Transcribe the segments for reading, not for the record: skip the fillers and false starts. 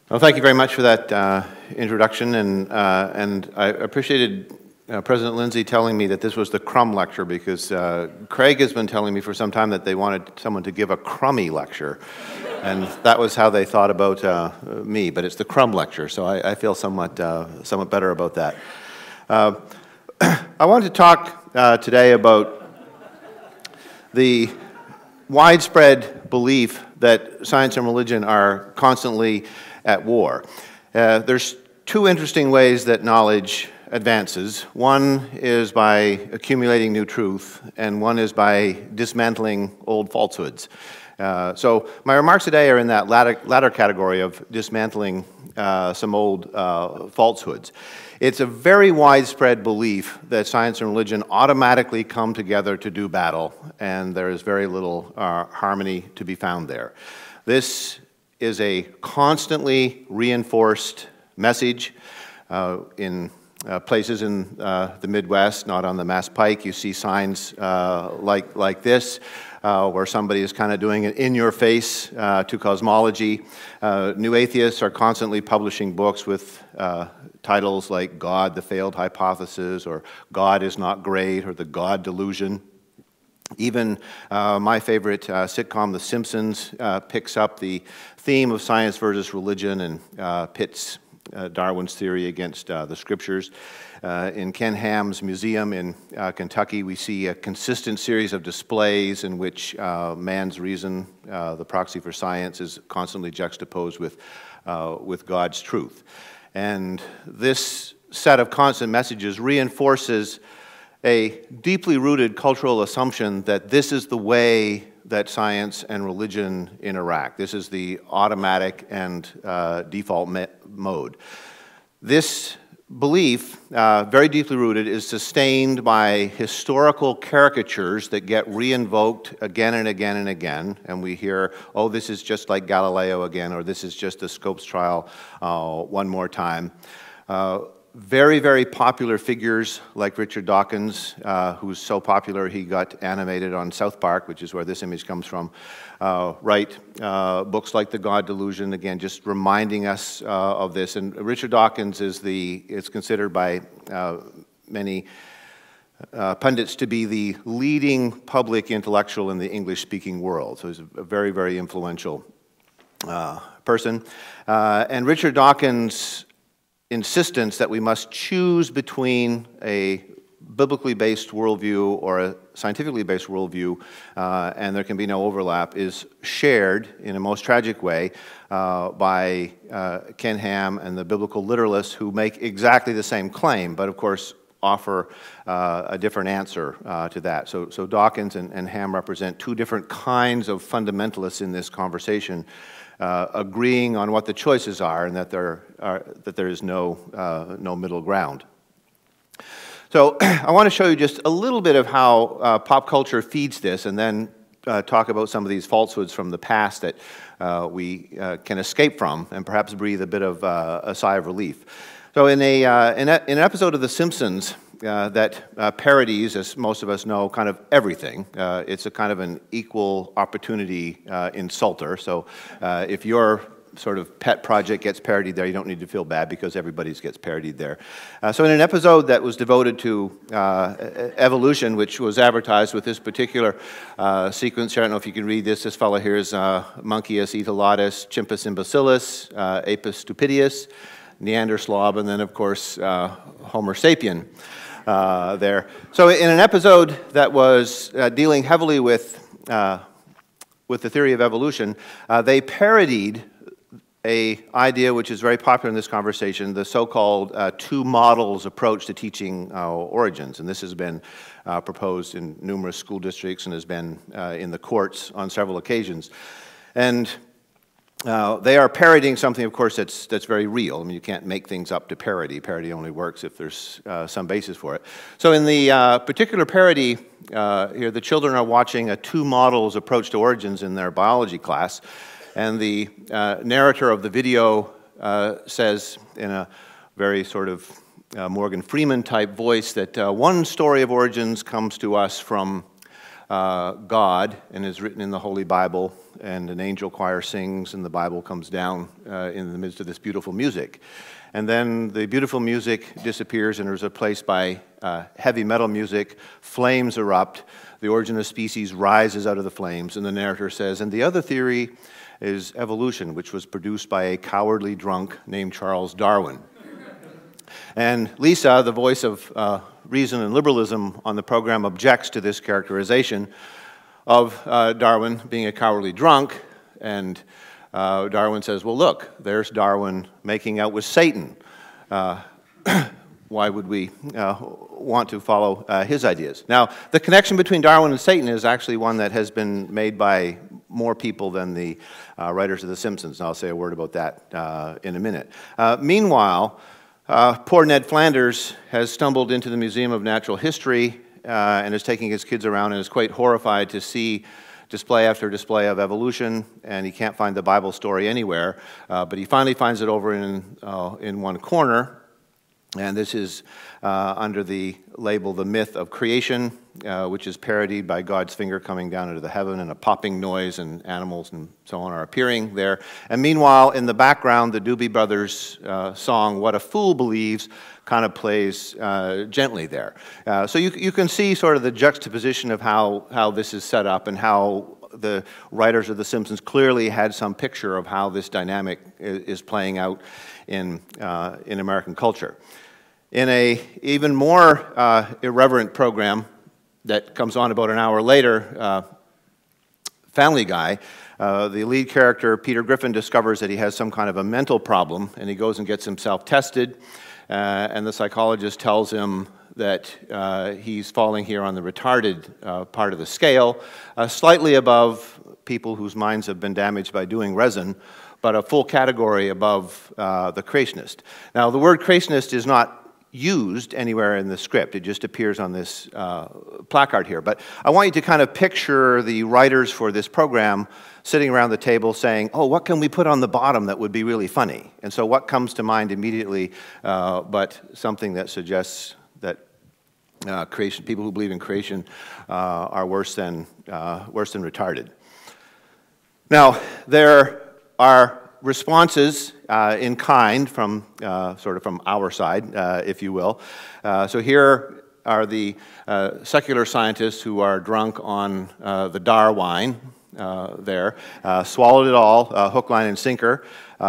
Well, thank you very much for that introduction, and I appreciated President Lindsay telling me that this was the Crum lecture, because Craig has been telling me for some time that they wanted someone to give a crummy lecture, and that was how they thought about me, but it's the Crum lecture, so I feel somewhat better about that. I want to talk today about the widespread belief that science and religion are constantly at war. There's two interesting ways that knowledge advances. One is by accumulating new truth, and one is by dismantling old falsehoods. So my remarks today are in that latter category of dismantling some old falsehoods. It's a very widespread belief that science and religion automatically come together to do battle, and there is very little harmony to be found there. This is a constantly reinforced message in places in the Midwest, not on the Mass Pike. You see signs like this, where somebody is kind of doing an in-your-face to cosmology. New atheists are constantly publishing books with titles like God, the Failed Hypothesis, or God is Not Great, or The God Delusion. Even my favorite sitcom, The Simpsons, picks up the theme of science versus religion and pits Darwin's theory against the scriptures. In Ken Ham's museum in Kentucky, we see a consistent series of displays in which man's reason, the proxy for science, is constantly juxtaposed with God's truth. And this set of constant messages reinforces a deeply rooted cultural assumption that this is the way that science and religion interact. This is the automatic and default mode. This belief, very deeply rooted, is sustained by historical caricatures that get re-invoked again and again and again. And we hear, oh, this is just like Galileo again, or this is just the Scopes trial one more time. Very, very popular figures like Richard Dawkins, who's so popular he got animated on South Park, which is where this image comes from, write books like The God Delusion, again, just reminding us of this. And Richard Dawkins is considered by many pundits to be the leading public intellectual in the English-speaking world. So he's a very, very influential person. And Richard Dawkins' insistence that we must choose between a biblically based worldview or a scientifically based worldview, and there can be no overlap, is shared in a most tragic way by Ken Ham and the biblical literalists, who make exactly the same claim, but of course offer a different answer to that. So Dawkins and Ham represent two different kinds of fundamentalists in this conversation, agreeing on what the choices are, and that there is no middle ground. So I want to show you just a little bit of how pop culture feeds this, and then talk about some of these falsehoods from the past that we can escape from, and perhaps breathe a bit of a sigh of relief. So in an episode of The Simpsons that parodies, as most of us know, kind of everything. It's a kind of an equal opportunity insulter. So if your sort of pet project gets parodied there, you don't need to feel bad, because everybody's gets parodied there. So in an episode that was devoted to evolution, which was advertised with this particular sequence here, I don't know if you can read this. This fellow here is Monkeus etiolatus, Chimpus imbecillus, Apis stupidus, Neanderslob, and then, of course, Homo sapien there. So in an episode that was dealing heavily with the theory of evolution, they parodied an idea which is very popular in this conversation, the so-called two models approach to teaching origins. And this has been proposed in numerous school districts and has been in the courts on several occasions. And they are parodying something, of course, that's very real. I mean, you can't make things up to parody. Parody only works if there's some basis for it. So in the particular parody here, the children are watching a two models approach to origins in their biology class, and the narrator of the video says in a very sort of Morgan Freeman type voice that one story of origins comes to us from God and is written in the Holy Bible, and an angel choir sings, and the Bible comes down in the midst of this beautiful music. And then the beautiful music disappears and is replaced by heavy metal music, flames erupt, the origin of species rises out of the flames, and the narrator says, and the other theory is evolution, which was produced by a cowardly drunk named Charles Darwin. And Lisa, the voice of reason and liberalism on the program, objects to this characterization of Darwin being a cowardly drunk, and Darwin says, well, look, there's Darwin making out with Satan. Why would we want to follow his ideas? Now, the connection between Darwin and Satan is actually one that has been made by more people than the writers of The Simpsons, and I'll say a word about that in a minute. Meanwhile, poor Ned Flanders has stumbled into the Museum of Natural History and is taking his kids around and is quite horrified to see display after display of evolution, and he can't find the Bible story anywhere, but he finally finds it over in one corner, and this is under the label The Myth of Creation, which is parodied by God's finger coming down into the heaven and a popping noise, and animals and so on are appearing there. And meanwhile, in the background, the Doobie Brothers song, What a Fool Believes, kind of plays gently there. So you can see sort of the juxtaposition of how this is set up and how the writers of The Simpsons clearly had some picture of how this dynamic is playing out in American culture. In a even more irreverent program that comes on about an hour later, Family Guy, the lead character, Peter Griffin, discovers that he has some kind of a mental problem, and he goes and gets himself tested, and the psychologist tells him that he's falling here on the retarded part of the scale, slightly above people whose minds have been damaged by doing resin, but a full category above the creationist. Now, the word creationist is not used anywhere in the script. It just appears on this placard here. But I want you to kind of picture the writers for this program sitting around the table saying, oh, what can we put on the bottom that would be really funny? And so what comes to mind immediately but something that suggests that people who believe in creation are worse than retarded. Now, there are responses in kind from sort of from our side, if you will. So here are the secular scientists who are drunk on the Dar wine there, swallowed it all, hook, line, and sinker.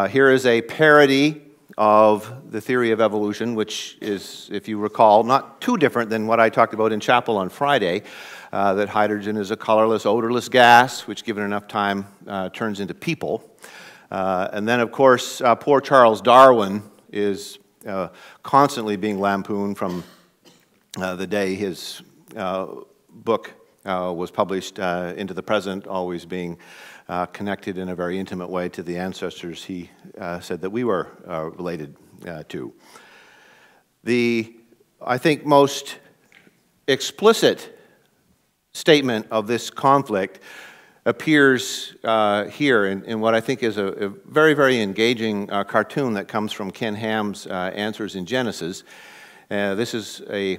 Here is a parody of the theory of evolution, which is, if you recall, not too different than what I talked about in chapel on Friday, that hydrogen is a colorless, odorless gas, which given enough time turns into people. And then, of course, poor Charles Darwin is constantly being lampooned from the day his book was published into the present, always being connected in a very intimate way to the ancestors he said that we were related to. The, I think, most explicit statement of this conflict appears here in what I think is a very, very engaging cartoon that comes from Ken Ham's Answers in Genesis. This is a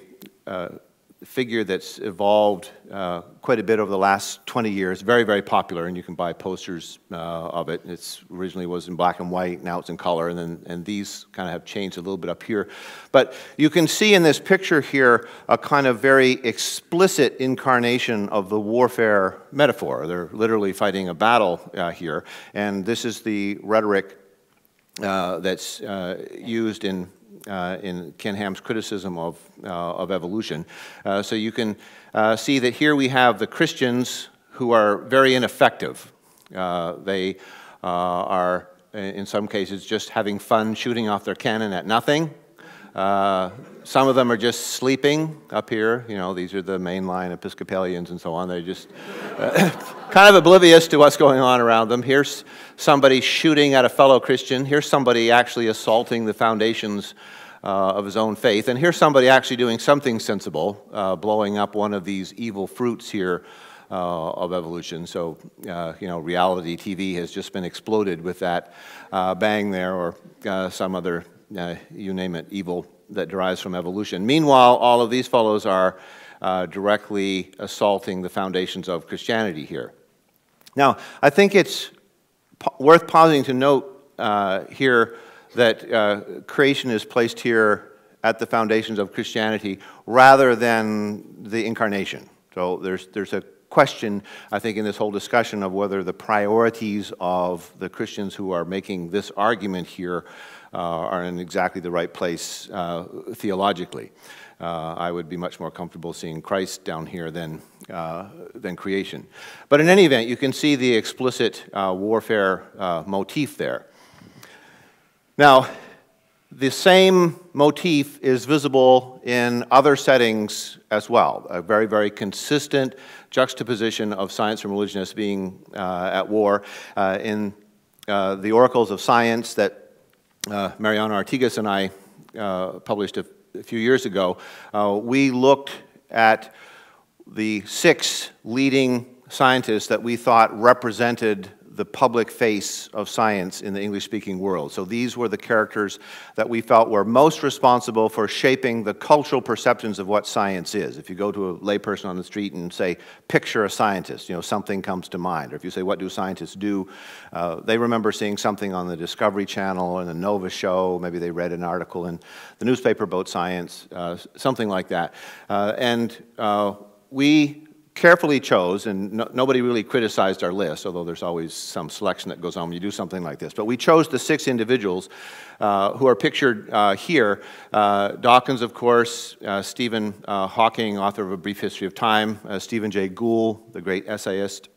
figure that's evolved quite a bit over the last 20 years, very, very popular, and you can buy posters of it. It originally was in black and white, now it's in color, and these kind of have changed a little bit up here. But you can see in this picture here a kind of very explicit incarnation of the warfare metaphor. They're literally fighting a battle here, and this is the rhetoric that's used in Ken Ham's criticism of evolution. So you can see that here we have the Christians who are very ineffective. They are, in some cases, just having fun shooting off their cannon at nothing. Some of them are just sleeping up here. You know, these are the mainline Episcopalians and so on. They're just kind of oblivious to what's going on around them. Here's somebody shooting at a fellow Christian. Here's somebody actually assaulting the foundations of his own faith. And here's somebody actually doing something sensible, blowing up one of these evil fruits here of evolution. So, you know, reality TV has just been exploded with that bang there, or some other, you name it, evil that derives from evolution. Meanwhile, all of these fellows are directly assaulting the foundations of Christianity here. Now, I think it's worth pausing to note here that creation is placed here at the foundations of Christianity rather than the incarnation. So there's a question, I think, in this whole discussion of whether the priorities of the Christians who are making this argument here are in exactly the right place theologically. I would be much more comfortable seeing Christ down here than creation. But in any event, you can see the explicit warfare motif there. Now, the same motif is visible in other settings as well. A very, very consistent juxtaposition of science and religion as being at war. In the Oracles of Science that Mariana Artigas and I published a few years ago, we looked at the 6 leading scientists that we thought represented the public face of science in the English-speaking world. So these were the characters that we felt were most responsible for shaping the cultural perceptions of what science is. If you go to a layperson on the street and say, picture a scientist, you know, something comes to mind. Or if you say, what do scientists do? They remember seeing something on the Discovery Channel and the Nova show. Maybe they read an article in the newspaper about science, something like that. We carefully chose, and nobody really criticized our list, although there's always some selection that goes on when you do something like this. But we chose the 6 individuals who are pictured here. Dawkins, of course, Stephen Hawking, author of A Brief History of Time, Stephen Jay Gould, the great essayist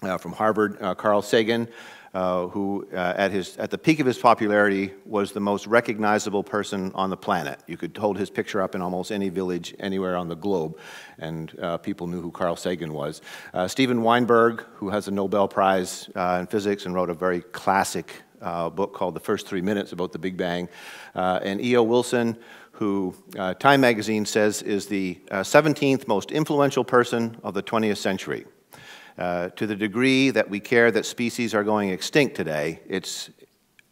from Harvard, Carl Sagan, who at the peak of his popularity was the most recognizable person on the planet. You could hold his picture up in almost any village anywhere on the globe, and people knew who Carl Sagan was. Steven Weinberg, who has a Nobel Prize in physics and wrote a very classic book called The First 3 Minutes about the Big Bang. And E.O. Wilson, who Time magazine says is the 17th most influential person of the 20th century. To the degree that we care that species are going extinct today, it's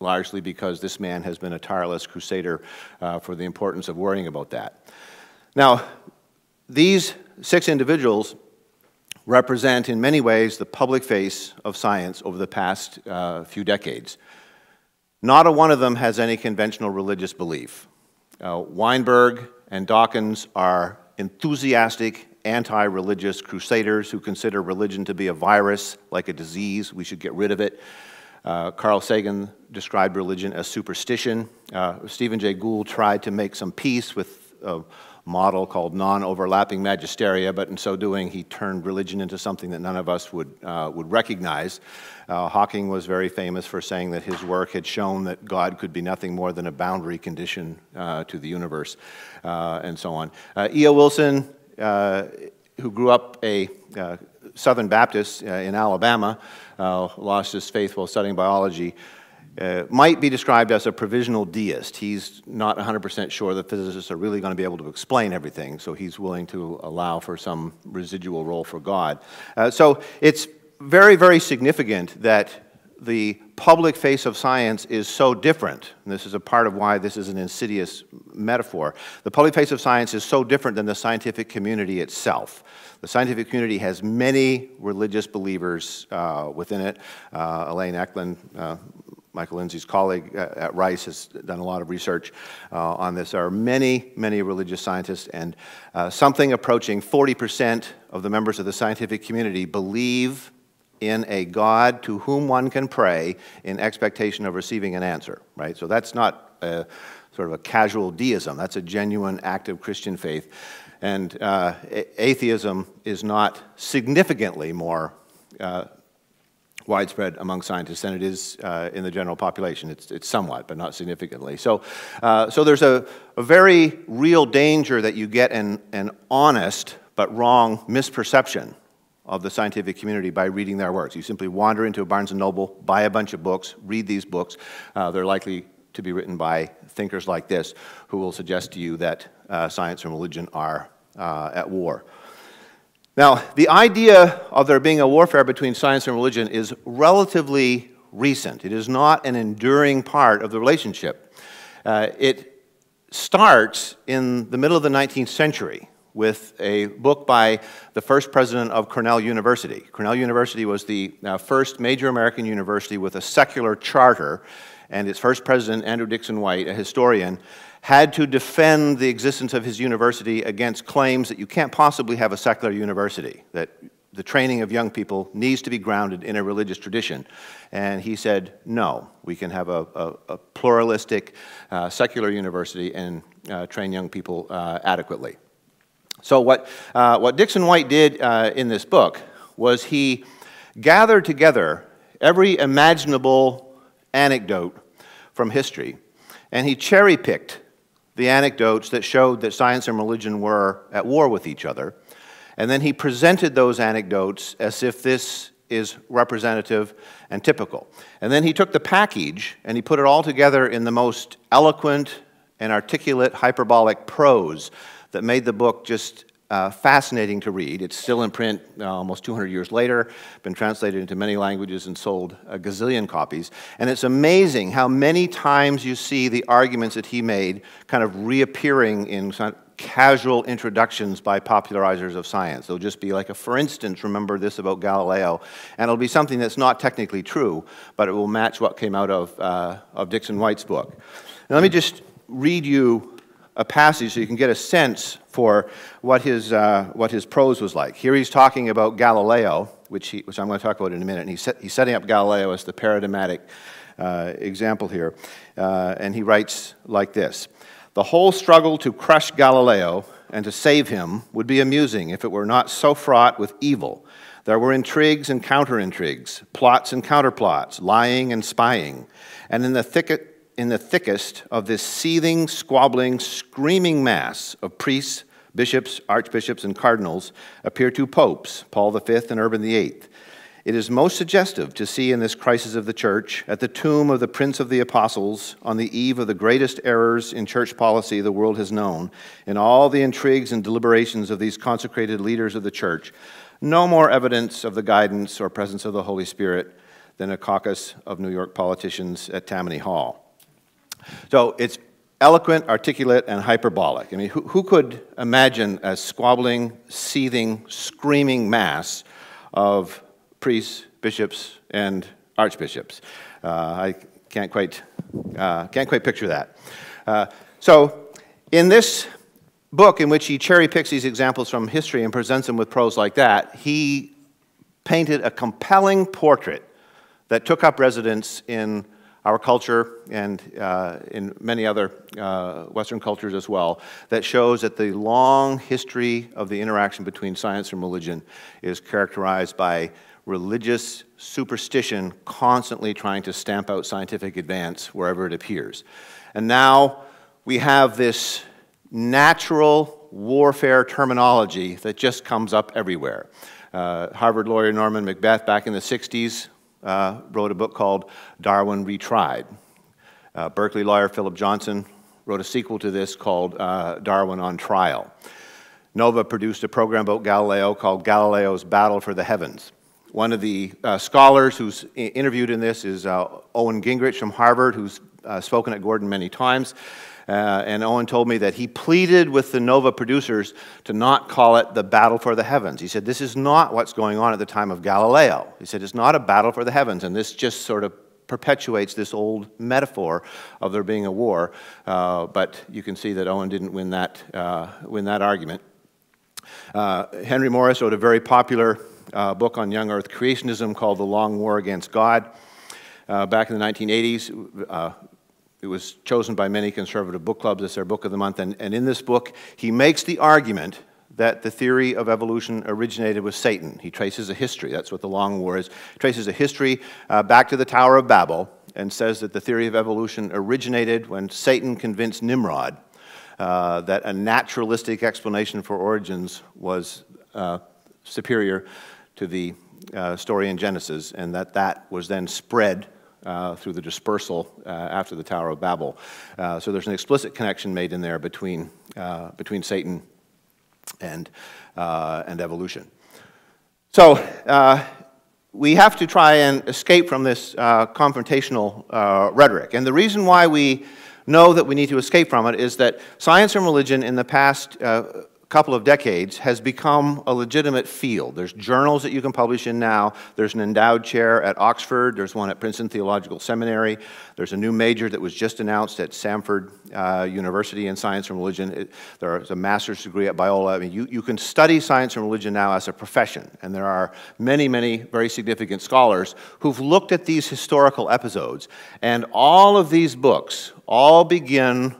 largely because this man has been a tireless crusader for the importance of worrying about that. Now, these 6 individuals represent in many ways the public face of science over the past few decades. Not a one of them has any conventional religious belief. Weinberg and Dawkins are enthusiastic anti-religious crusaders who consider religion to be a virus, like a disease. We should get rid of it. Carl Sagan described religion as superstition. Stephen Jay Gould tried to make some peace with a model called non-overlapping magisteria, but in so doing, he turned religion into something that none of us would recognize. Hawking was very famous for saying that his work had shown that God could be nothing more than a boundary condition to the universe, and so on. E.O. Wilson, who grew up a Southern Baptist in Alabama, lost his faith while studying biology, might be described as a provisional deist. He's not 100% sure that physicists are really going to be able to explain everything, so he's willing to allow for some residual role for God. So it's very, very significant that the public face of science is so different, and this is a part of why this is an insidious metaphor. The public face of science is so different than the scientific community itself. The scientific community has many religious believers within it. Elaine Eklund, Michael Lindsay's colleague at Rice, has done a lot of research on this. There are many, many religious scientists, and something approaching 40% of the members of the scientific community believe in a God to whom one can pray in expectation of receiving an answer, right? So that's not a, sort of a casual deism. That's a genuine, active Christian faith. And atheism is not significantly more widespread among scientists than it is in the general population. It's somewhat, but not significantly. So there's a very real danger that you get an honest but wrong misperception of the scientific community by reading their works. You simply wander into a Barnes & Noble, buy a bunch of books, read these books. They're likely to be written by thinkers like this who will suggest to you that science and religion are at war. Now, the idea of there being a warfare between science and religion is relatively recent. It is not an enduring part of the relationship. It starts in the middle of the 19th century with a book by the first president of Cornell University. Cornell University was the first major American university with a secular charter, and its first president, Andrew Dixon White, a historian, had to defend the existence of his university against claims that you can't possibly have a secular university, that the training of young people needs to be grounded in a religious tradition. And he said, no, we can have a pluralistic, secular university and train young people adequately. So what Dixon White did in this book was he gathered together every imaginable anecdote from history, and he cherry-picked the anecdotes that showed that science and religion were at war with each other, and then he presented those anecdotes as if this is representative and typical. And then he took the package and he put it all together in the most eloquent and articulate hyperbolic prose that made the book just fascinating to read. It's still in print almost 200 years later, been translated into many languages and sold a gazillion copies. And it's amazing how many times you see the arguments that he made kind of reappearing in casual introductions by popularizers of science. They'll just be like, for instance, remember this about Galileo, and it'll be something that's not technically true, but it will match what came out of Dixon White's book. Now, let me just read you a passage so you can get a sense for what his prose was like. Here he's talking about Galileo, which I'm going to talk about in a minute, and he's setting up Galileo as the paradigmatic example here, and he writes like this: "The whole struggle to crush Galileo and to save him would be amusing if it were not so fraught with evil. There were intrigues and counter-intrigues, plots and counterplots, lying and spying, and in the thickest of this seething, squabbling, screaming mass of priests, bishops, archbishops, and cardinals appear two popes, Paul V and Urban VIII. It is most suggestive to see in this crisis of the Church, at the tomb of the Prince of the Apostles, on the eve of the greatest errors in church policy the world has known, in all the intrigues and deliberations of these consecrated leaders of the Church, no more evidence of the guidance or presence of the Holy Spirit than a caucus of New York politicians at Tammany Hall." So it's eloquent, articulate, and hyperbolic. I mean, who could imagine a squabbling, seething, screaming mass of priests, bishops, and archbishops? I can't quite picture that. So in this book, in which he cherry picks these examples from history and presents them with prose like that, he painted a compelling portrait that took up residence in our culture and in many other Western cultures as well, that shows that the long history of the interaction between science and religion is characterized by religious superstition constantly trying to stamp out scientific advance wherever it appears. And now we have this natural warfare terminology that just comes up everywhere. Harvard lawyer Norman Macbeth back in the 60s wrote a book called Darwin Retried. Berkeley lawyer Philip Johnson wrote a sequel to this called Darwin on Trial. Nova produced a program about Galileo called Galileo's Battle for the Heavens. One of the scholars who's interviewed in this is Owen Gingrich from Harvard, who's spoken at Gordon many times. And Owen told me that he pleaded with the Nova producers to not call it the battle for the heavens. He said, this is not what's going on at the time of Galileo. He said, it's not a battle for the heavens, and this just sort of perpetuates this old metaphor of there being a war. But you can see that Owen didn't win that argument. Henry Morris wrote a very popular book on young earth creationism called The Long War Against God. Back in the 1980s, it was chosen by many conservative book clubs as their book of the month, and in this book, he makes the argument that the theory of evolution originated with Satan. He traces a history, that's what the Long War is, traces a history back to the Tower of Babel, and says that the theory of evolution originated when Satan convinced Nimrod that a naturalistic explanation for origins was superior to the story in Genesis, and that was then spread through the dispersal after the Tower of Babel. So there's an explicit connection made in there between Satan and evolution. So we have to try and escape from this confrontational rhetoric. And the reason why we know that we need to escape from it is that science and religion in the past couple of decades has become a legitimate field. There's journals that you can publish in now. There's an endowed chair at Oxford. There's one at Princeton Theological Seminary. There's a new major that was just announced at Samford University in Science and Religion. There's a master's degree at Biola. I mean, you can study science and religion now as a profession, and there are many, many very significant scholars who've looked at these historical episodes, and all of these books all begin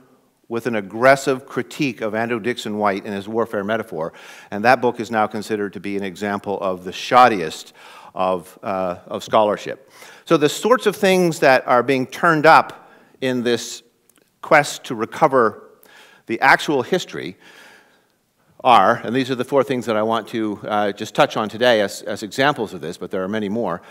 with an aggressive critique of Andrew Dixon White and his warfare metaphor, and that book is now considered to be an example of the shoddiest of scholarship. So the sorts of things that are being turned up in this quest to recover the actual history are, and these are the four things that I want to just touch on today as examples of this, but there are many more.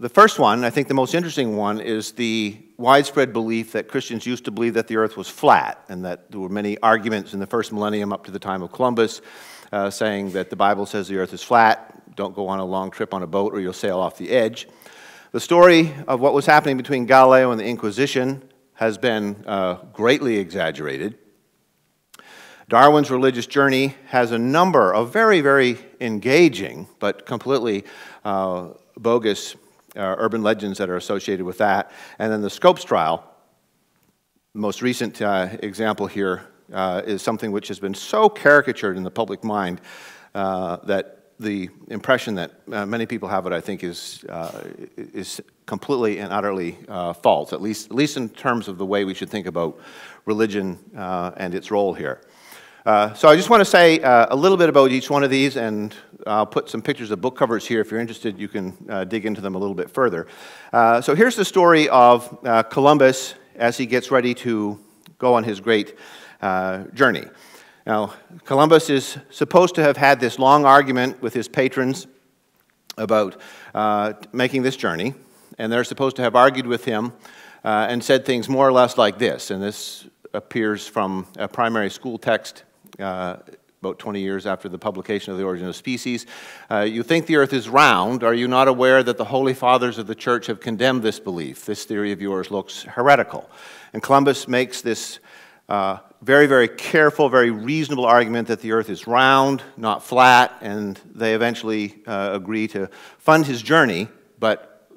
The first one, I think the most interesting one, is the widespread belief that Christians used to believe that the earth was flat, and that there were many arguments in the first millennium up to the time of Columbus saying that the Bible says the earth is flat, don't go on a long trip on a boat or you'll sail off the edge. The story of what was happening between Galileo and the Inquisition has been greatly exaggerated. Darwin's religious journey has a number of very, very engaging but completely bogus urban legends that are associated with that. And then the Scopes trial, the most recent example here, is something which has been so caricatured in the public mind that the impression that many people have, I think, is completely and utterly false, at least in terms of the way we should think about religion and its role here. So I just want to say a little bit about each one of these, and I'll put some pictures of book covers here. If you're interested, you can dig into them a little bit further. So here's the story of Columbus as he gets ready to go on his great journey. Now, Columbus is supposed to have had this long argument with his patrons about making this journey, and they're supposed to have argued with him and said things more or less like this, and this appears from a primary school text about 20 years after the publication of The Origin of Species. You think the earth is round. Are you not aware that the holy fathers of the church have condemned this belief? This theory of yours looks heretical. And Columbus makes this very, very careful, very reasonable argument that the earth is round, not flat, and they eventually agree to fund his journey, but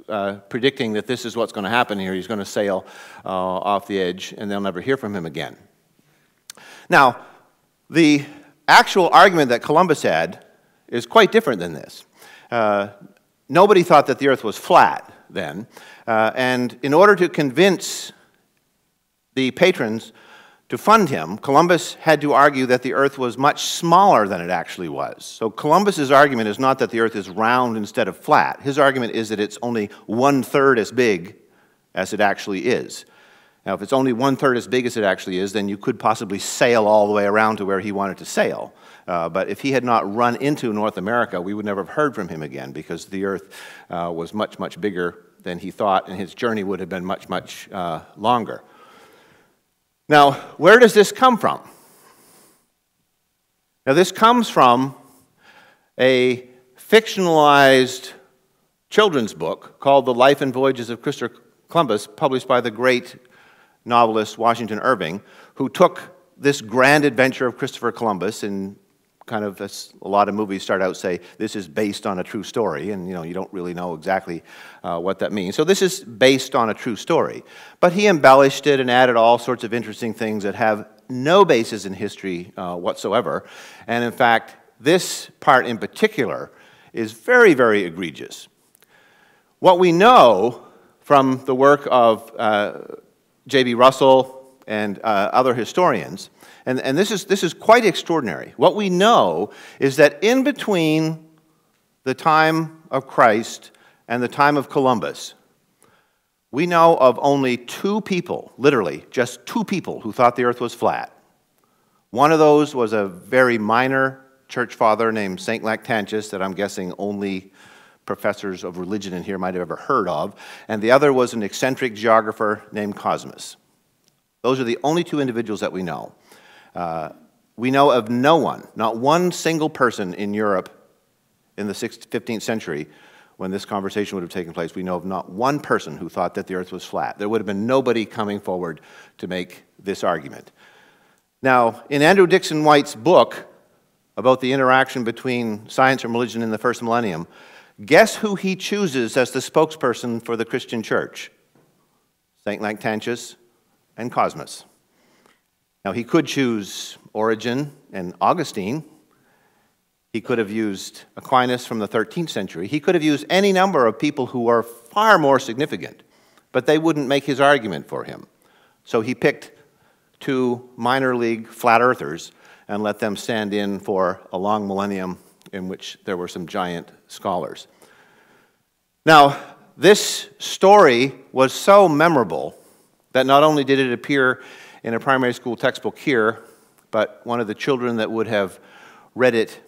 predicting that this is what's going to happen here. He's going to sail off the edge, and they'll never hear from him again. Now, the actual argument that Columbus had is quite different than this. Nobody thought that the earth was flat then, and in order to convince the patrons to fund him, Columbus had to argue that the earth was much smaller than it actually was. So Columbus's argument is not that the earth is round instead of flat. His argument is that it's only 1/3 as big as it actually is. Now, if it's only 1/3 as big as it actually is, then you could possibly sail all the way around to where he wanted to sail. But if he had not run into North America, we would never have heard from him again, because the earth was much, much bigger than he thought, and his journey would have been much, much longer. Now, where does this come from? Now, this comes from a fictionalized children's book called The Life and Voyages of Christopher Columbus, published by the great novelist Washington Irving, who took this grand adventure of Christopher Columbus, and kind of, as a lot of movies start out, say this is based on a true story, and you don't really know exactly what that means. So this is based on a true story, but he embellished it and added all sorts of interesting things that have no basis in history whatsoever. And in fact, this part in particular is very, very egregious. What we know from the work of J.B. Russell and other historians, and this is quite extraordinary. What we know is that in between the time of Christ and the time of Columbus, we know of only 2 people, literally just 2 people, who thought the earth was flat. One of those was a very minor church father named St. Lactantius, that I'm guessing only professors of religion in here might have ever heard of, and the other was an eccentric geographer named Cosmas. Those are the only 2 individuals that we know. We know of no one, not one single person in Europe in the 15th century when this conversation would have taken place. We know of not one person who thought that the earth was flat. There would have been nobody coming forward to make this argument. Now, in Andrew Dixon White's book about the interaction between science and religion in the first millennium, guess who he chooses as the spokesperson for the Christian church? St. Lactantius and Cosmas. Now, he could choose Origen and Augustine. He could have used Aquinas from the 13th century. He could have used any number of people who are far more significant, but they wouldn't make his argument for him. So he picked two minor league flat earthers and let them stand in for a long millennium in which there were some giant scholars. Now, this story was so memorable that not only did it appear in a primary school textbook here, but one of the children that would have read it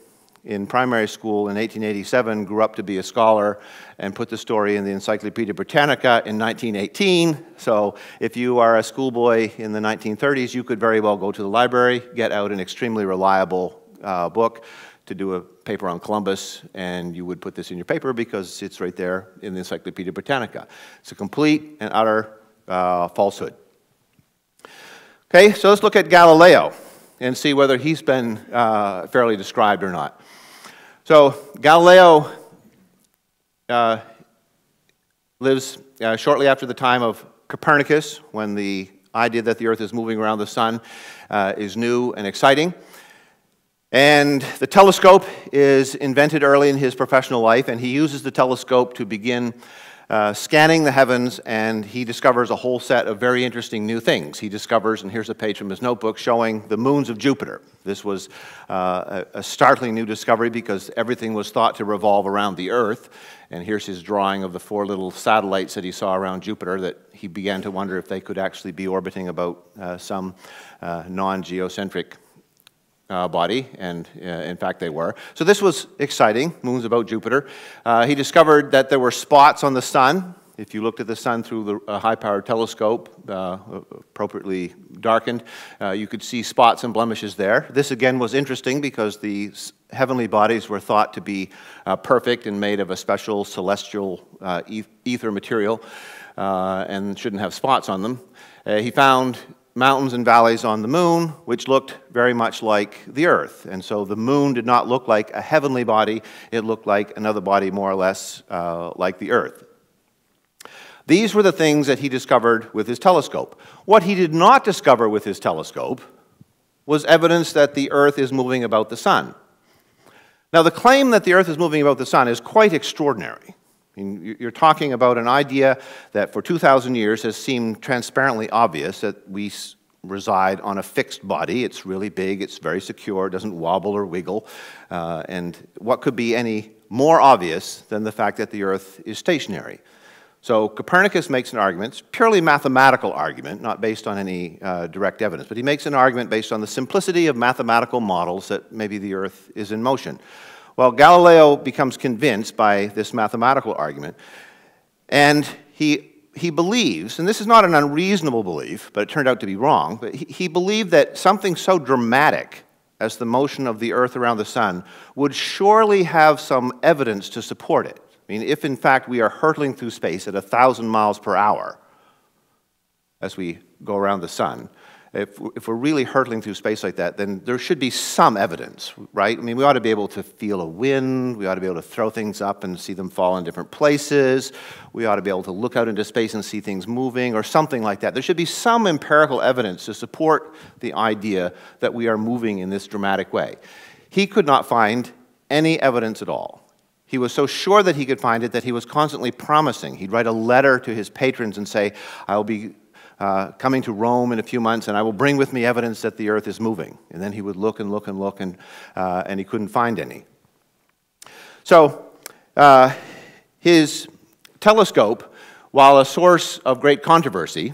in primary school in 1887 grew up to be a scholar and put the story in the Encyclopedia Britannica in 1918. So if you are a schoolboy in the 1930s, you could very well go to the library, get out an extremely reliable book to do a paper on Columbus, and you would put this in your paper because it's right there in the Encyclopedia Britannica. It's a complete and utter falsehood. Okay, so let's look at Galileo and see whether he's been fairly described or not. So Galileo lives shortly after the time of Copernicus, when the idea that the Earth is moving around the sun is new and exciting. And the telescope is invented early in his professional life, and he uses the telescope to begin scanning the heavens, and he discovers a whole set of very interesting new things. He discovers, and here's a page from his notebook, showing the moons of Jupiter. This was a startling new discovery because everything was thought to revolve around the Earth. And here's his drawing of the 4 little satellites that he saw around Jupiter that he began to wonder if they could actually be orbiting about some non-geocentric body, and in fact they were. So this was exciting, moons about Jupiter. He discovered that there were spots on the sun. If you looked at the sun through a high-powered telescope, appropriately darkened, you could see spots and blemishes there. This again was interesting because the heavenly bodies were thought to be perfect and made of a special celestial ether material and shouldn't have spots on them. He found mountains and valleys on the moon, which looked very much like the Earth. And so the moon did not look like a heavenly body, it looked like another body more or less like the Earth. These were the things that he discovered with his telescope. What he did not discover with his telescope was evidence that the Earth is moving about the sun. Now, the claim that the Earth is moving about the sun is quite extraordinary. I mean, you're talking about an idea that for 2,000 years has seemed transparently obvious, that we reside on a fixed body. It's really big, it's very secure, it doesn't wobble or wiggle. And what could be any more obvious than the fact that the Earth is stationary? So Copernicus makes an argument, it's a purely mathematical argument, not based on any direct evidence, but he makes an argument based on the simplicity of mathematical models that maybe the Earth is in motion. Well, Galileo becomes convinced by this mathematical argument, and he believes, and this is not an unreasonable belief, but it turned out to be wrong, but he believed that something so dramatic as the motion of the Earth around the sun would surely have some evidence to support it. I mean, if in fact we are hurtling through space at 1,000 miles per hour as we go around the sun, if we're really hurtling through space like that, then there should be some evidence, right? I mean, we ought to be able to feel a wind, we ought to be able to throw things up and see them fall in different places, we ought to be able to look out into space and see things moving, or something like that. There should be some empirical evidence to support the idea that we are moving in this dramatic way. He could not find any evidence at all. He was so sure that he could find it that he was constantly promising. He'd write a letter to his patrons and say, I'll be coming to Rome in a few months, and I will bring with me evidence that the Earth is moving. And then he would look and look and look, and he couldn't find any. So his telescope, while a source of great controversy,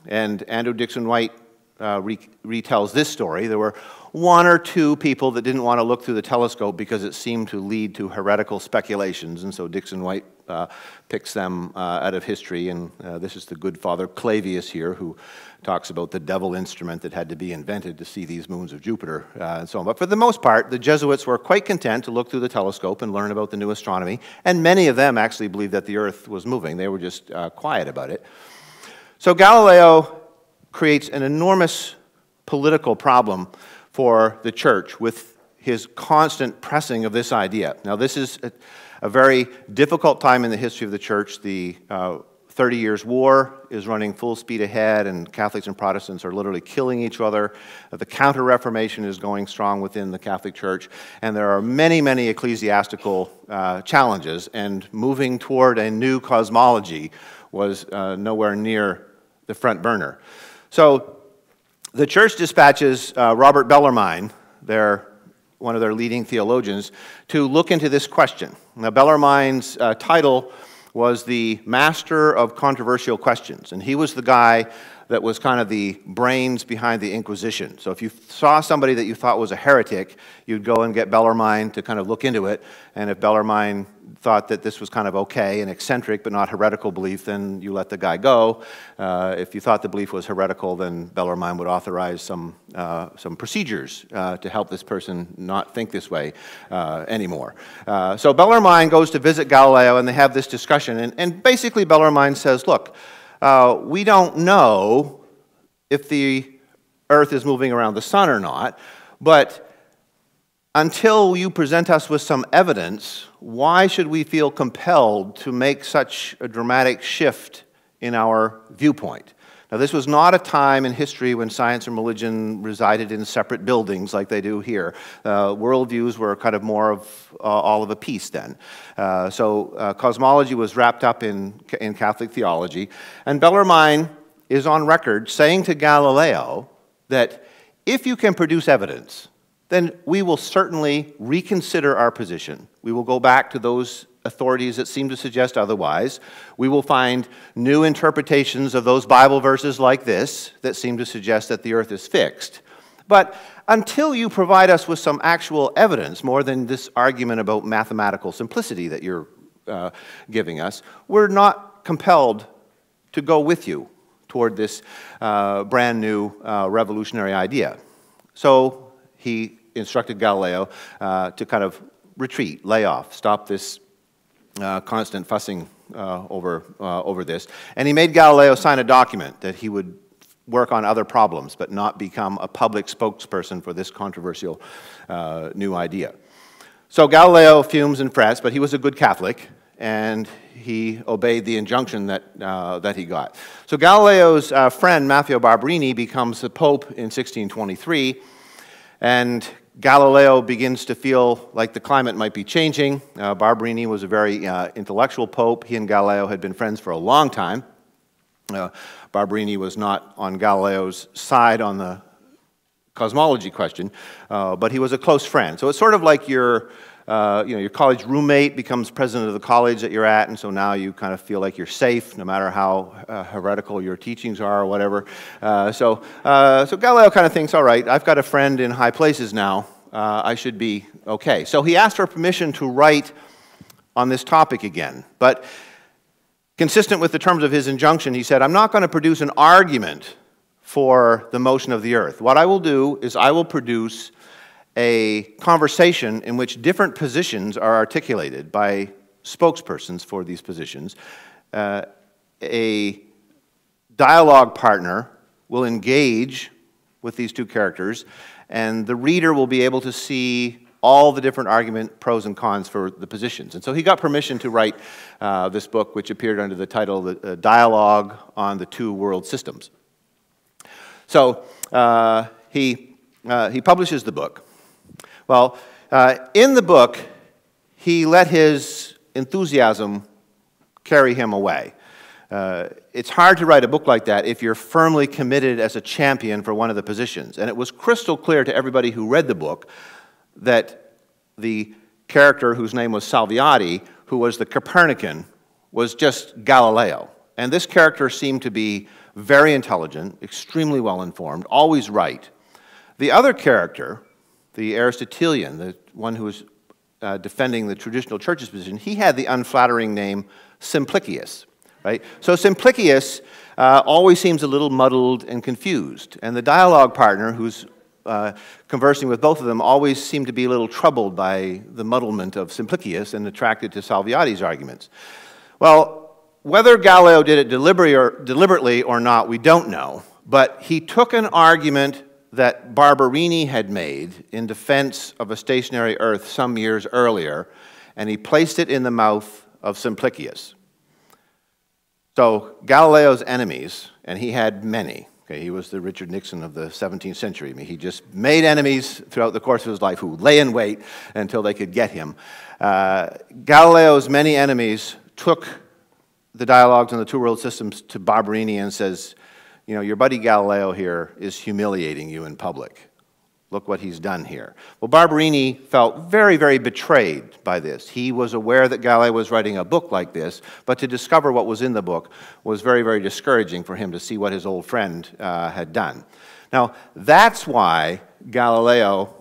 and Andrew Dixon White retells this story, there were 1 or 2 people that didn't want to look through the telescope because it seemed to lead to heretical speculations, and so Dixon White picks them out of history, and this is the good Father Clavius here, who talks about the devil instrument that had to be invented to see these moons of Jupiter, and so on. But for the most part, the Jesuits were quite content to look through the telescope and learn about the new astronomy, and many of them actually believed that the Earth was moving. They were just quiet about it. So Galileo creates an enormous political problem for the church with his constant pressing of this idea. Now, this is a very difficult time in the history of the church. The 30 Years' War is running full speed ahead, and Catholics and Protestants are literally killing each other. The Counter-Reformation is going strong within the Catholic Church, and there are many, many ecclesiastical challenges, and moving toward a new cosmology was nowhere near the front burner. So the church dispatches Robert Bellarmine, one of their leading theologians, to look into this question. Now, Bellarmine's title was the Master of Controversial Questions, and he was the guy that was kind of the brains behind the Inquisition. So if you saw somebody that you thought was a heretic, you'd go and get Bellarmine to kind of look into it, and if Bellarmine thought that this was kind of okay and eccentric but not heretical belief, then you let the guy go. If you thought the belief was heretical, then Bellarmine would authorize some procedures to help this person not think this way anymore. So Bellarmine goes to visit Galileo, and they have this discussion, and basically Bellarmine says, look, we don't know if the Earth is moving around the sun or not, but until you present us with some evidence, why should we feel compelled to make such a dramatic shift in our viewpoint? Now, this was not a time in history when science and religion resided in separate buildings like they do here. Worldviews were kind of more of all of a piece then. So cosmology was wrapped up in Catholic theology. And Bellarmine is on record saying to Galileo that if you can produce evidence, then we will certainly reconsider our position. We will go back to those authorities that seem to suggest otherwise. We will find new interpretations of those Bible verses like this that seem to suggest that the earth is fixed. But until you provide us with some actual evidence, more than this argument about mathematical simplicity that you're giving us, we're not compelled to go with you toward this brand new revolutionary idea. So he instructed Galileo to kind of retreat, lay off, stop this constant fussing over this. And he made Galileo sign a document that he would work on other problems but not become a public spokesperson for this controversial new idea. So Galileo fumes and frets, but he was a good Catholic, and he obeyed the injunction that he got. So Galileo's friend, Matteo Barberini, becomes the Pope in 1623, and Galileo begins to feel like the climate might be changing. Barberini was a very intellectual pope. He and Galileo had been friends for a long time. Barberini was not on Galileo's side on the cosmology question, but he was a close friend. So it's sort of like your college roommate becomes president of the college that you're at, and so now you kind of feel like you're safe, no matter how heretical your teachings are or whatever. So Galileo kind of thinks, all right, I've got a friend in high places now. I should be okay. So he asked for permission to write on this topic again. But consistent with the terms of his injunction, he said, I'm not going to produce an argument for the motion of the earth. What I will do is I will produce a conversation in which different positions are articulated by spokespersons for these positions. A dialogue partner will engage with these two characters, and the reader will be able to see all the different argument, pros and cons for the positions. And so he got permission to write this book, which appeared under the title, The Dialogue on the Two World Systems. So he publishes the book. Well, in the book, he let his enthusiasm carry him away. It's hard to write a book like that if you're firmly committed as a champion for one of the positions. And it was crystal clear to everybody who read the book that the character whose name was Salviati, who was the Copernican, was just Galileo. And this character seemed to be very intelligent, extremely well-informed, always right. The other character, the Aristotelian, the one who was defending the traditional church's position, he had the unflattering name Simplicius, right? So Simplicius always seems a little muddled and confused, and the dialogue partner who's conversing with both of them always seemed to be a little troubled by the muddlement of Simplicius and attracted to Salviati's arguments. Well, whether Galileo did it deliberately or not, we don't know, but he took an argument that Barberini had made in defense of a stationary Earth some years earlier, and he placed it in the mouth of Simplicius. So Galileo's enemies, and he had many, okay, he was the Richard Nixon of the 17th century. I mean, he just made enemies throughout the course of his life who lay in wait until they could get him. Galileo's many enemies took the dialogues on the two world systems to Barberini and says, you know, your buddy Galileo here is humiliating you in public. Look what he's done here. Well, Barberini felt very, very betrayed by this. He was aware that Galileo was writing a book like this, but to discover what was in the book was very, very discouraging for him to see what his old friend had done. Now, that's why Galileo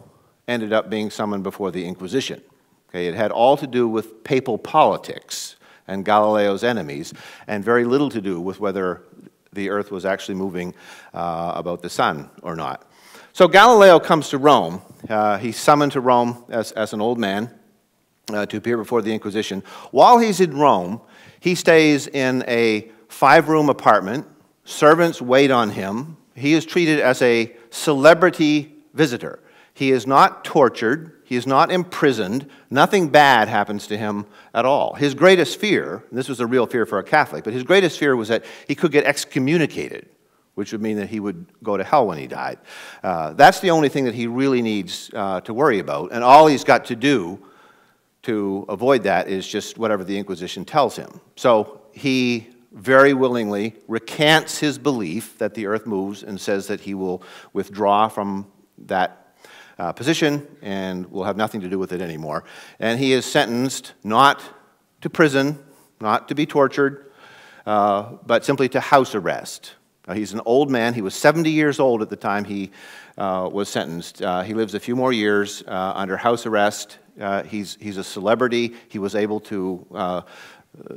ended up being summoned before the Inquisition. Okay, it had all to do with papal politics and Galileo's enemies, and very little to do with whether the Earth was actually moving about the sun or not. So Galileo comes to Rome. He's summoned to Rome as an old man to appear before the Inquisition. While he's in Rome, he stays in a 5-room apartment. Servants wait on him. He is treated as a celebrity visitor. He is not tortured. He is not imprisoned. Nothing bad happens to him at all. His greatest fear, and this was a real fear for a Catholic, but his greatest fear was that he could get excommunicated, which would mean that he would go to hell when he died. That's the only thing that he really needs to worry about, and all he's got to do to avoid that is just whatever the Inquisition tells him. So he very willingly recants his belief that the Earth moves and says that he will withdraw from that position and will have nothing to do with it anymore. And he is sentenced not to prison, not to be tortured, but simply to house arrest. He's an old man. He was 70 years old at the time he was sentenced. He lives a few more years under house arrest. He's a celebrity. He was able to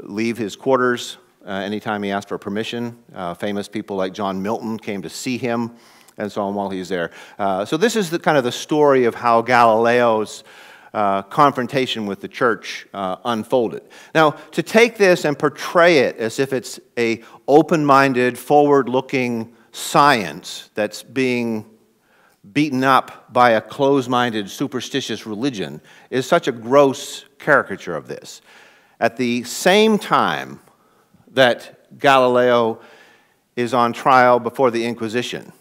leave his quarters anytime he asked for permission. Famous people like John Milton came to see him and so on while he's there. So this is kind of the story of how Galileo's confrontation with the church unfolded. Now, to take this and portray it as if it's a open-minded, forward-looking science that's being beaten up by a closed-minded, superstitious religion is such a gross caricature of this. At the same time that Galileo is on trial before the Inquisition,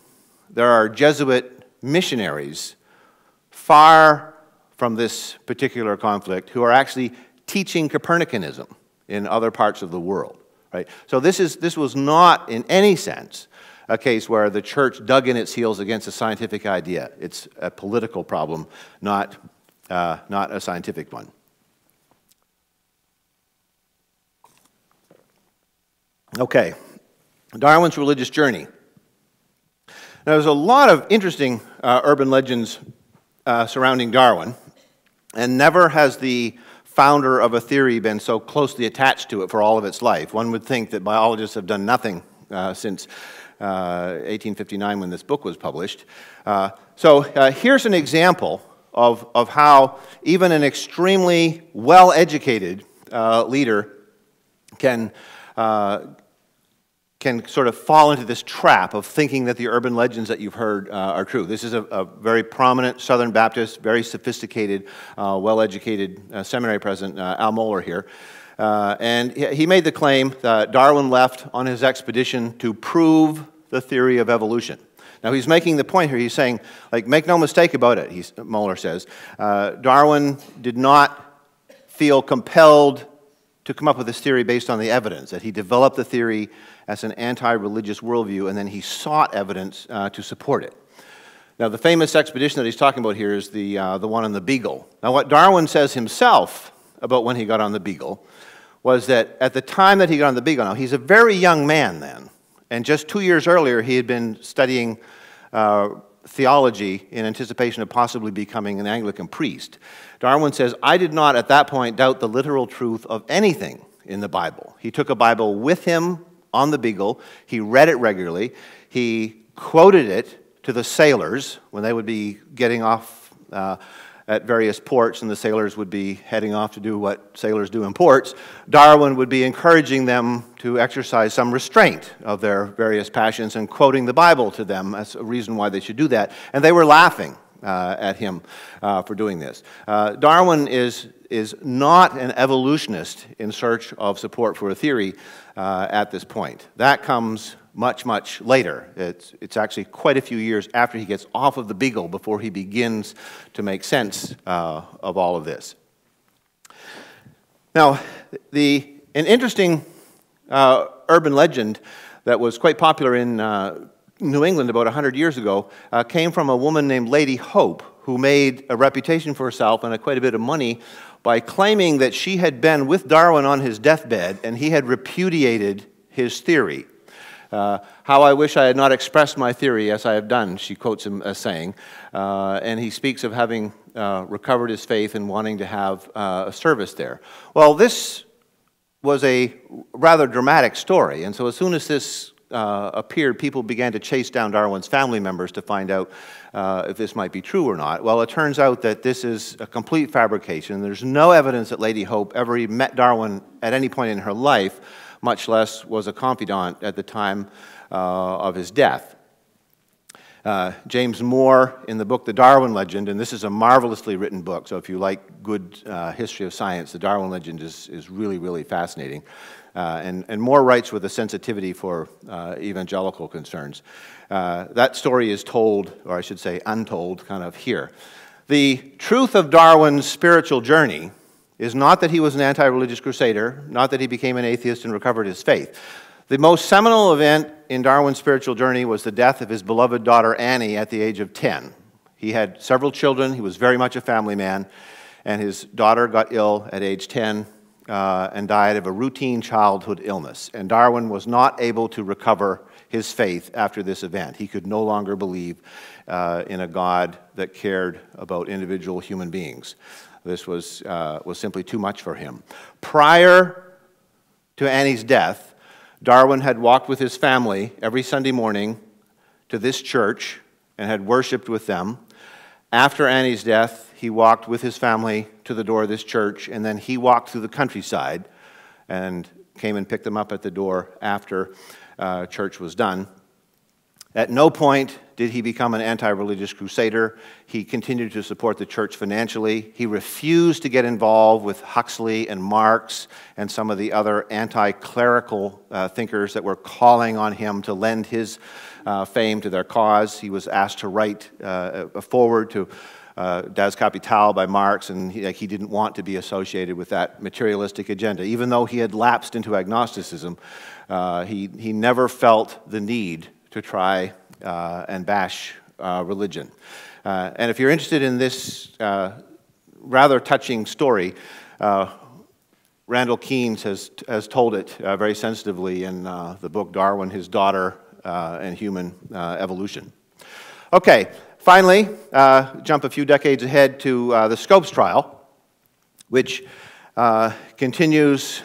there are Jesuit missionaries far from this particular conflict who are actually teaching Copernicanism in other parts of the world. Right? So this was not in any sense a case where the church dug in its heels against a scientific idea. It's a political problem, not a scientific one. Okay, Darwin's religious journey. Now, there's a lot of interesting urban legends surrounding Darwin, and never has the founder of a theory been so closely attached to it for all of its life. One would think that biologists have done nothing since 1859 when this book was published. So here's an example of how even an extremely well-educated leader can sort of fall into this trap of thinking that the urban legends that you've heard are true. This is a very prominent Southern Baptist, very sophisticated, well-educated seminary president, Al Mohler here. And he made the claim that Darwin left on his expedition to prove the theory of evolution. Now, he's making the point here. He's saying, like, make no mistake about it, Mohler says. Darwin did not feel compelled to come up with this theory based on the evidence, that he developed the theory as an anti-religious worldview, and then he sought evidence to support it. Now, the famous expedition that he's talking about here is the one on the Beagle. Now, what Darwin says himself about when he got on the Beagle was that at the time that he got on the Beagle, now he's a very young man then, and just 2 years earlier he had been studying theology in anticipation of possibly becoming an Anglican priest. Darwin says, I did not at that point doubt the literal truth of anything in the Bible. He took a Bible with him on the Beagle. He read it regularly. He quoted it to the sailors when they would be getting off at various ports, and the sailors would be heading off to do what sailors do in ports, Darwin would be encouraging them to exercise some restraint of their various passions and quoting the Bible to them as a reason why they should do that. And they were laughing at him for doing this. Darwin is not an evolutionist in search of support for a theory at this point. That comes much, much later. It's actually quite a few years after he gets off of the Beagle before he begins to make sense of all of this. Now, an interesting urban legend that was quite popular in New England about 100 years ago came from a woman named Lady Hope, who made a reputation for herself and quite a bit of money by claiming that she had been with Darwin on his deathbed and he had repudiated his theory. How I wish I had not expressed my theory as I have done, she quotes him as saying. And he speaks of having recovered his faith and wanting to have a service there. Well, this was a rather dramatic story, and so as soon as this appeared, people began to chase down Darwin's family members to find out if this might be true or not. Well, it turns out that this is a complete fabrication. There's no evidence that Lady Hope ever even met Darwin at any point in her life, much less was a confidant at the time of his death. James Moore, in the book The Darwin Legend, and this is a marvelously written book, so if you like good history of science, The Darwin Legend is really, really fascinating. And Moore writes with a sensitivity for evangelical concerns. That story is told, or I should say untold, kind of here. The truth of Darwin's spiritual journey is not that he was an anti-religious crusader, not that he became an atheist and recovered his faith. The most seminal event in Darwin's spiritual journey was the death of his beloved daughter Annie at the age of 10. He had several children, he was very much a family man, and his daughter got ill at age 10 and died of a routine childhood illness. And Darwin was not able to recover his faith after this event. He could no longer believe in a God that cared about individual human beings. This was simply too much for him. Prior to Annie's death, Darwin had walked with his family every Sunday morning to this church and had worshiped with them. After Annie's death, he walked with his family to the door of this church, and then he walked through the countryside and came and picked them up at the door after church was done. At no point did he become an anti-religious crusader. He continued to support the church financially. He refused to get involved with Huxley and Marx and some of the other anti-clerical thinkers that were calling on him to lend his fame to their cause. He was asked to write a foreword to Das Kapital by Marx, and he didn't want to be associated with that materialistic agenda. Even though he had lapsed into agnosticism, he never felt the need to try and bash religion. And if you're interested in this rather touching story, Randall Keynes has told it very sensitively in the book Darwin, His Daughter, and Human Evolution. Okay, finally, jump a few decades ahead to the Scopes trial, which continues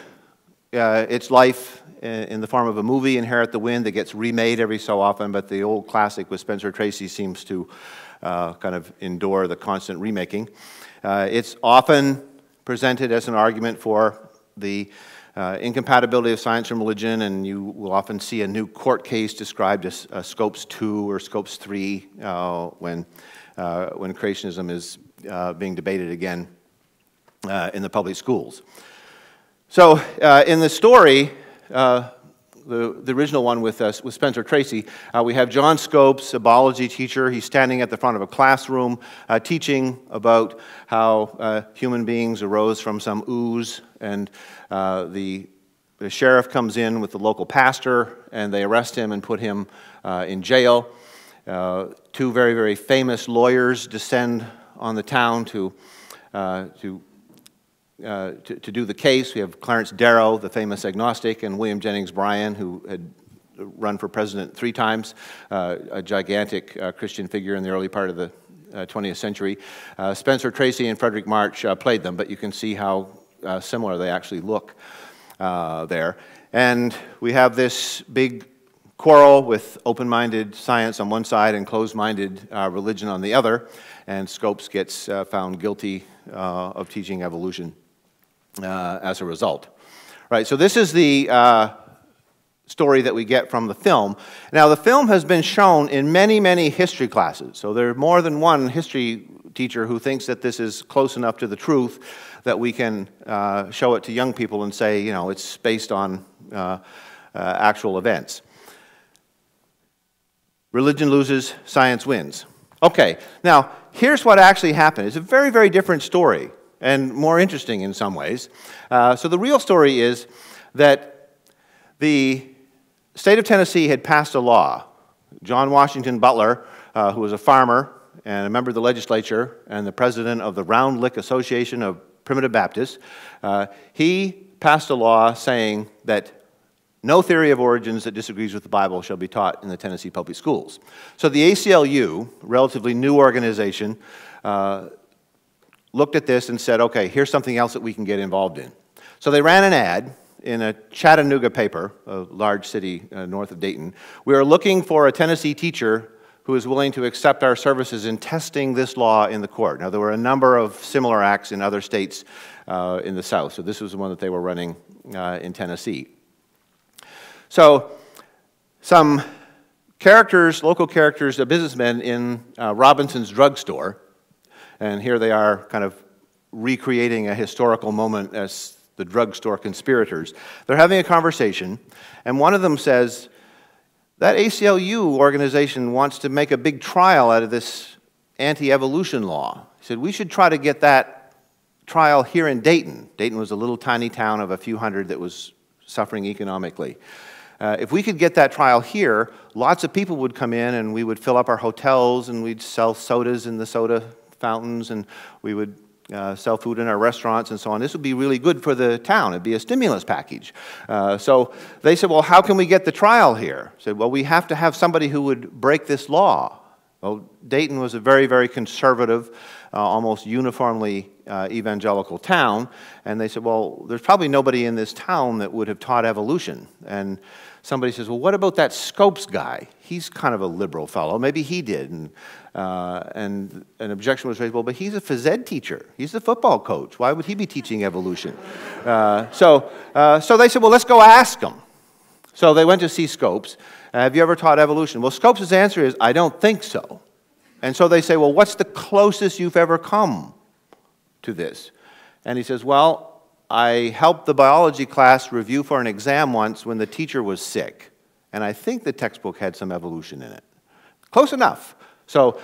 its life in the form of a movie, Inherit the Wind, that gets remade every so often, but the old classic with Spencer Tracy seems to kind of endure the constant remaking. It's often presented as an argument for the incompatibility of science and religion, and you will often see a new court case described as Scopes 2 or Scopes 3 when creationism is being debated again in the public schools. So in the story, the original one with Spencer Tracy, we have John Scopes, a biology teacher. He's standing at the front of a classroom teaching about how human beings arose from some ooze, and the sheriff comes in with the local pastor, and they arrest him and put him in jail. Two very, very famous lawyers descend on the town to do the case. We have Clarence Darrow, the famous agnostic, and William Jennings Bryan, who had run for president 3 times, a gigantic Christian figure in the early part of the 20th century. Spencer Tracy and Frederick March played them, but you can see how similar they actually look there. And we have this big quarrel with open-minded science on one side and closed-minded religion on the other, and Scopes gets found guilty of teaching evolution as a result. Right, so this is the story that we get from the film. Now, the film has been shown in many, many history classes, so there are more than one history teacher who thinks that this is close enough to the truth that we can show it to young people and say, you know, it's based on actual events. Religion loses, science wins. Okay, now, here's what actually happened. It's a very, very different story, and more interesting in some ways. So the real story is that the state of Tennessee had passed a law. John Washington Butler, who was a farmer and a member of the legislature and the president of the Round Lick Association of Primitive Baptists, he passed a law saying that no theory of origins that disagrees with the Bible shall be taught in the Tennessee public schools. So the ACLU, a relatively new organization, looked at this and said, okay, here's something else that we can get involved in. So they ran an ad in a Chattanooga paper, a large city north of Dayton. We are looking for a Tennessee teacher who is willing to accept our services in testing this law in the court. Now, there were a number of similar acts in other states in the South, so this was the one that they were running in Tennessee. So, some characters, local characters, businessmen in Robinson's drugstore, and here they are kind of recreating a historical moment as the drugstore conspirators. They're having a conversation, and one of them says, that ACLU organization wants to make a big trial out of this anti-evolution law. He said, we should try to get that trial here in Dayton. Dayton was a little tiny town of a few hundred that was suffering economically. If we could get that trial here, lots of people would come in and we would fill up our hotels and we'd sell sodas in the soda fountains and we would sell food in our restaurants and so on. This would be really good for the town. It'd be a stimulus package. So they said, well, how can we get the trial here? I said, well, we have to have somebody who would break this law. Well, Dayton was a very, very conservative, almost uniformly evangelical town, and they said, well, there's probably nobody in this town that would have taught evolution. And somebody says, well, what about that Scopes guy? He's kind of a liberal fellow. Maybe he did. And an objection was raised, well, but he's a phys ed teacher. He's the football coach. Why would he be teaching evolution? So they said, well, let's go ask him. So they went to see Scopes. Have you ever taught evolution? Well, Scopes' answer is, I don't think so. And so they say, well, what's the closest you've ever come to this? And he says, well, I helped the biology class review for an exam once when the teacher was sick. And I think the textbook had some evolution in it. Close enough. So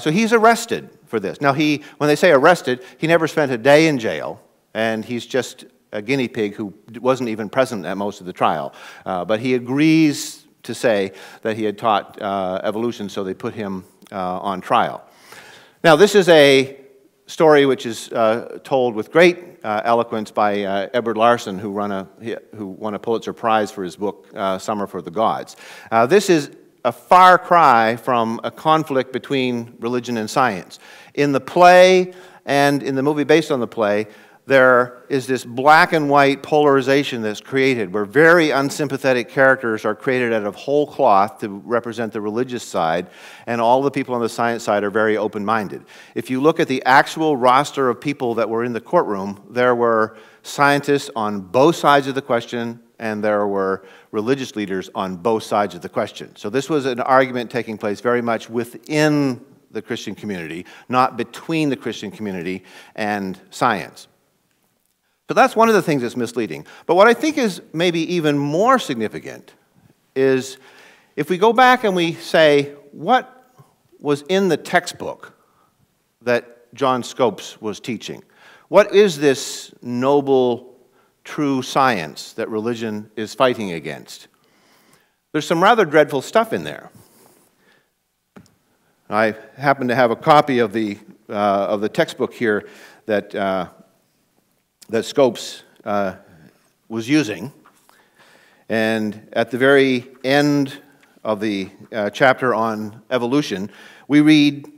he's arrested for this. Now, when they say arrested, he never spent a day in jail. And he's just a guinea pig who wasn't even present at most of the trial. But he agrees to say that he had taught evolution, so they put him on trial. Now, this is a story which is told with great eloquence by Edward Larson, who won a Pulitzer Prize for his book, Summer for the Gods. This is a far cry from a conflict between religion and science. In the play and in the movie based on the play, there is this black and white polarization that's created where very unsympathetic characters are created out of whole cloth to represent the religious side, and all the people on the science side are very open-minded. If you look at the actual roster of people that were in the courtroom, there were scientists on both sides of the question, and there were religious leaders on both sides of the question. So this was an argument taking place very much within the Christian community, not between the Christian community and science. So that's one of the things that's misleading. But what I think is maybe even more significant is if we go back and we say, what was in the textbook that John Scopes was teaching? What is this noble, true science that religion is fighting against? There's some rather dreadful stuff in there. I happen to have a copy of the textbook here that Scopes was using. And at the very end of the chapter on evolution, we read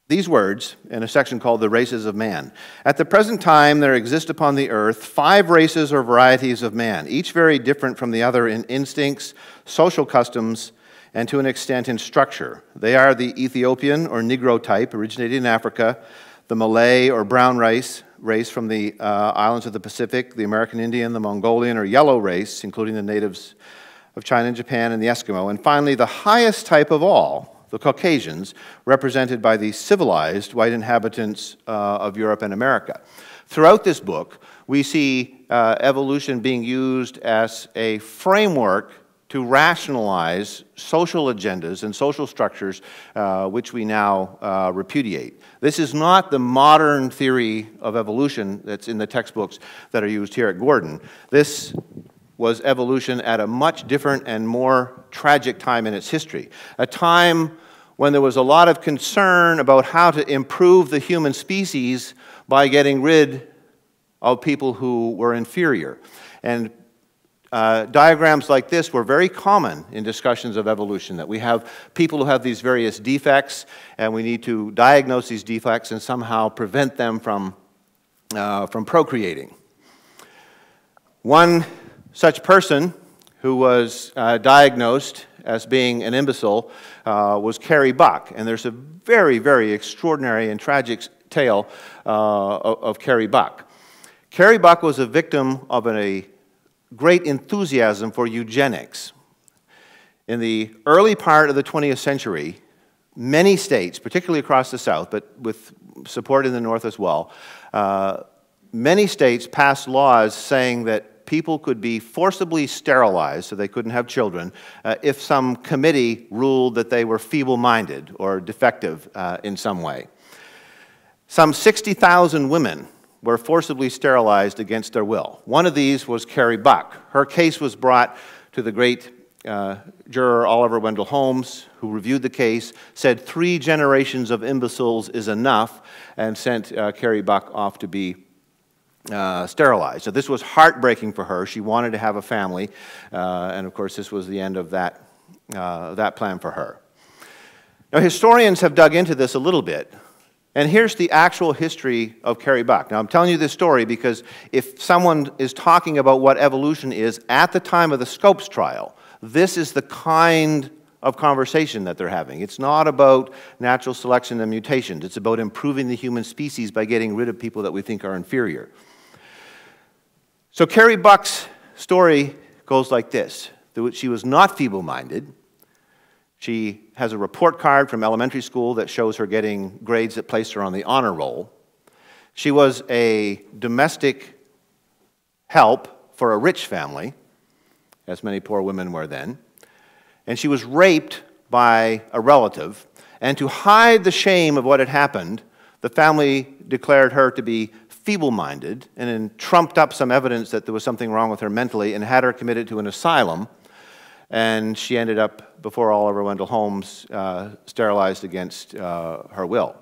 these words in a section called The Races of Man. At the present time, there exist upon the earth 5 races or varieties of man, each very different from the other in instincts, social customs, and to an extent in structure. They are the Ethiopian or Negro type, originating in Africa, the Malay or brown race from the islands of the Pacific, the American Indian, the Mongolian or yellow race, including the natives of China and Japan, and the Eskimo, and finally the highest type of all, the Caucasians, represented by the civilized white inhabitants of Europe and America. Throughout this book, we see evolution being used as a framework to rationalize social agendas and social structures which we now repudiate. This is not the modern theory of evolution that's in the textbooks that are used here at Gordon. This was evolution at a much different and more tragic time in its history, a time when there was a lot of concern about how to improve the human species by getting rid of people who were inferior. And diagrams like this were very common in discussions of evolution, that we have people who have these various defects, and we need to diagnose these defects and somehow prevent them from procreating. One such person who was diagnosed as being an imbecile was Carrie Buck. And there's a very, very extraordinary and tragic tale of Carrie Buck. Carrie Buck was a victim of a great enthusiasm for eugenics. In the early part of the 20th century, many states, particularly across the South, but with support in the North as well, many states passed laws saying that people could be forcibly sterilized, so they couldn't have children, if some committee ruled that they were feeble-minded or defective in some way. Some 60,000 women were forcibly sterilized against their will. One of these was Carrie Buck. Her case was brought to the great juror Oliver Wendell Holmes, who reviewed the case, said 3 generations of imbeciles is enough, and sent Carrie Buck off to be sterilized. So this was heartbreaking for her. She wanted to have a family, and of course this was the end of that plan for her. Now historians have dug into this a little bit, and here's the actual history of Carrie Buck. Now I'm telling you this story because if someone is talking about what evolution is at the time of the Scopes trial, this is the kind of conversation that they're having. It's not about natural selection and mutations. It's about improving the human species by getting rid of people that we think are inferior. So Carrie Buck's story goes like this. She was not feeble-minded. She has a report card from elementary school that shows her getting grades that placed her on the honor roll. She was a domestic help for a rich family, as many poor women were then. And she was raped by a relative. And to hide the shame of what had happened, the family declared her to be feeble-minded and then trumped up some evidence that there was something wrong with her mentally and had her committed to an asylum. And she ended up, before Oliver Wendell Holmes, sterilized against her will.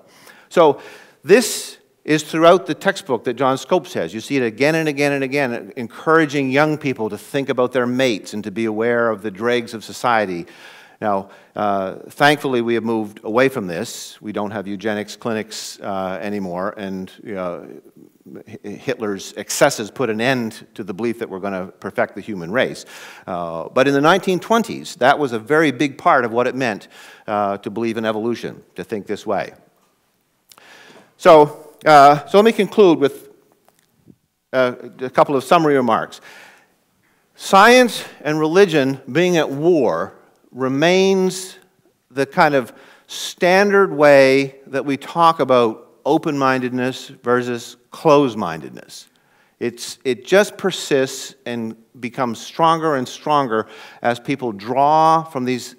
So this is throughout the textbook that John Scopes has. You see it again and again and again, encouraging young people to think about their mates and to be aware of the dregs of society. Now, thankfully, we have moved away from this. We don't have eugenics clinics anymore, and Hitler's excesses put an end to the belief that we're going to perfect the human race. But in the 1920s, that was a very big part of what it meant to believe in evolution, to think this way. So let me conclude with a couple of summary remarks. Science and religion being at war remains the kind of standard way that we talk about open-mindedness versus closed-mindedness. It just persists and becomes stronger and stronger as people draw from these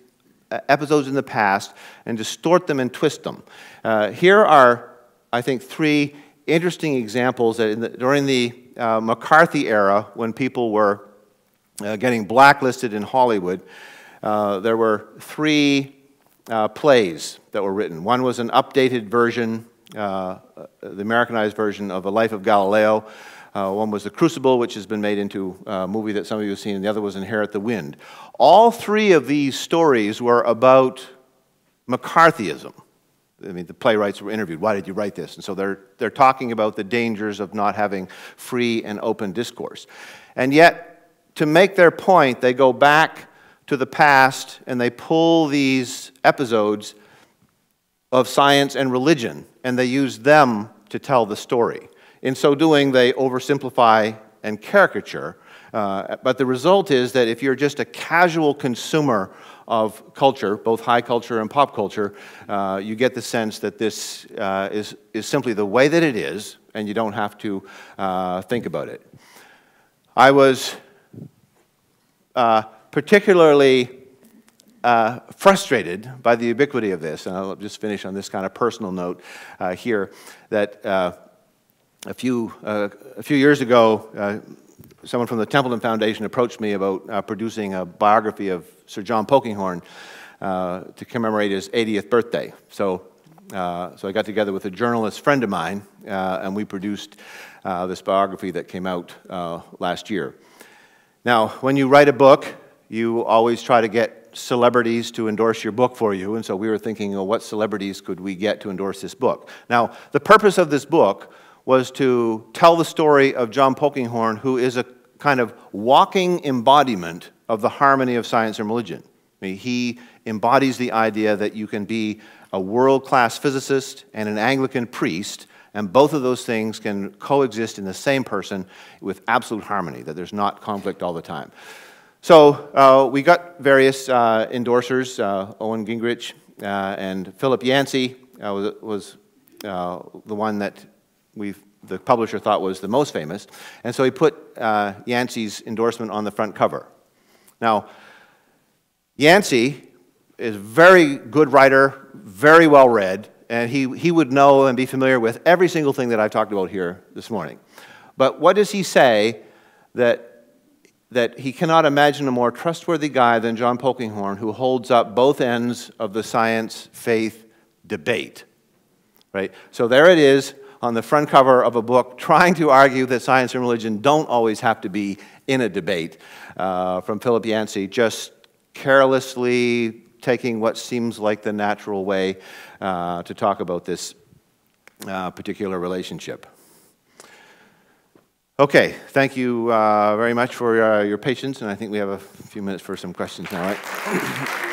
episodes in the past and distort them and twist them. Here are, I think, 3 interesting examples that during the McCarthy era, when people were getting blacklisted in Hollywood, there were 3 plays that were written. One was an updated version, the Americanized version of A Life of Galileo. One was The Crucible, which has been made into a movie that some of you have seen, and the other was Inherit the Wind. All 3 of these stories were about McCarthyism. I mean, the playwrights were interviewed. Why did you write this? And so they're talking about the dangers of not having free and open discourse. And yet, to make their point, they go back to the past and they pull these episodes of science and religion, and they use them to tell the story. In so doing, they oversimplify and caricature, but the result is that if you're just a casual consumer of culture, both high culture and pop culture, you get the sense that this is simply the way that it is, and you don't have to think about it. I was particularly frustrated by the ubiquity of this, and I'll just finish on this kind of personal note here, that a few years ago, someone from the Templeton Foundation approached me about producing a biography of Sir John Polkinghorne to commemorate his 80th birthday. So I got together with a journalist friend of mine, and we produced this biography that came out last year. Now, when you write a book, you always try to get celebrities to endorse your book for you, and so we were thinking, well, what celebrities could we get to endorse this book? Now, the purpose of this book was to tell the story of John Polkinghorne, who is a kind of walking embodiment of the harmony of science and religion. I mean, he embodies the idea that you can be a world-class physicist and an Anglican priest, and both of those things can coexist in the same person with absolute harmony, that there's not conflict all the time. So we got various endorsers. Owen Gingrich and Philip Yancey was the one that the publisher thought was the most famous. And so he put Yancey's endorsement on the front cover. Now, Yancey is a very good writer, very well read, and he would know and be familiar with every single thing that I've talked about here this morning. But what does he say that he cannot imagine a more trustworthy guy than John Polkinghorne, who holds up both ends of the science-faith debate, right? So there it is on the front cover of a book trying to argue that science and religion don't always have to be in a debate, from Philip Yancey, just carelessly taking what seems like the natural way to talk about this particular relationship. Okay, thank you very much for your patience, and I think we have a few minutes for some questions now, right?